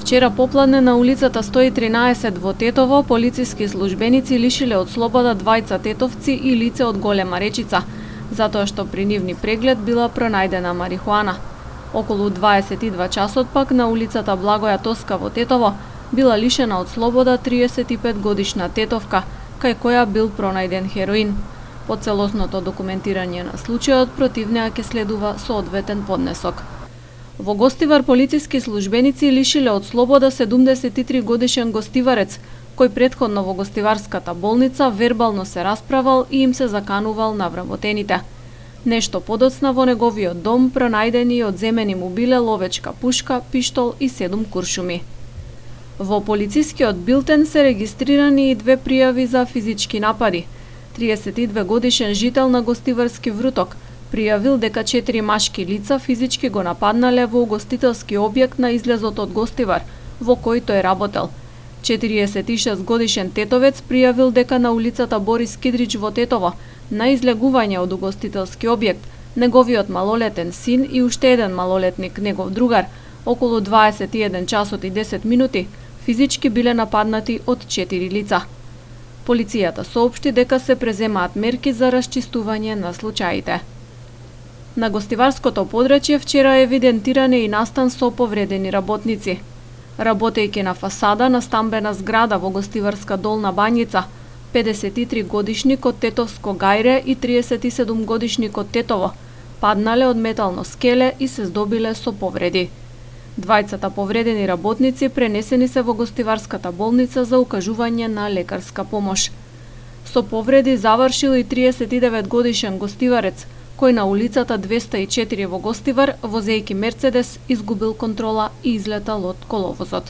Вчера попладне на улицата 113 во Тетово полициски службеници лишиле од слобода двајца тетовци и лице од Голема Речица, затоа што при нивни преглед била пронајдена марихуана. Околу 22 часот пак на улицата Благоја Тоска во Тетово била лишена од слобода 35 годишна тетовка, кај која бил пронајден хероин. По целосното документирање на случајот против неа ќе следува соодветен поднесок. Во Гостивар полициски службеници лишиле од слобода 73 годишен гостиварец, кој претходно во Гостиварската болница вербално се расправал и им се заканувал на вработените. Нешто подоцна во неговиот дом пронајдени и одземени му биле ловечка пушка, пиштол и 7 куршуми. Во полицискиот билтен се регистрирани и 2 пријави за физички напади. 32 годишен жител на Гостиварски Вруток пријавил дека 4 машки лица физички го нападнале во угостителски објект на излезот од Гостивар, во кој тој работел. 46 годишен тетовец пријавил дека на улицата Борис Кидрич во Тетово, на излегување од угостителски објект, неговиот малолетен син и уште еден малолетник, негов другар, околу 21 часот и 10 минути, физички биле нападнати од 4 лица. Полицијата соопшти дека се преземаат мерки за расчистување на случаите. На Гостиварското подрачје вчера евидентиран е и настан со повредени работници. Работејќи на фасада на стамбена зграда во Гостиварска Долна Бањица, 53 годишник од Тетовско Гајре и 37 годишник од Тетово паднале од метално скеле и се здобиле со повреди. Двајцата повредени работници пренесени се во Гостиварската болница за укажување на лекарска помош. Со повреди завршил и 39 годишен гостиварец, кој на улицата 204 во Гостивар, возејќи Мерцедес, изгубил контрола и излетал од коловозот.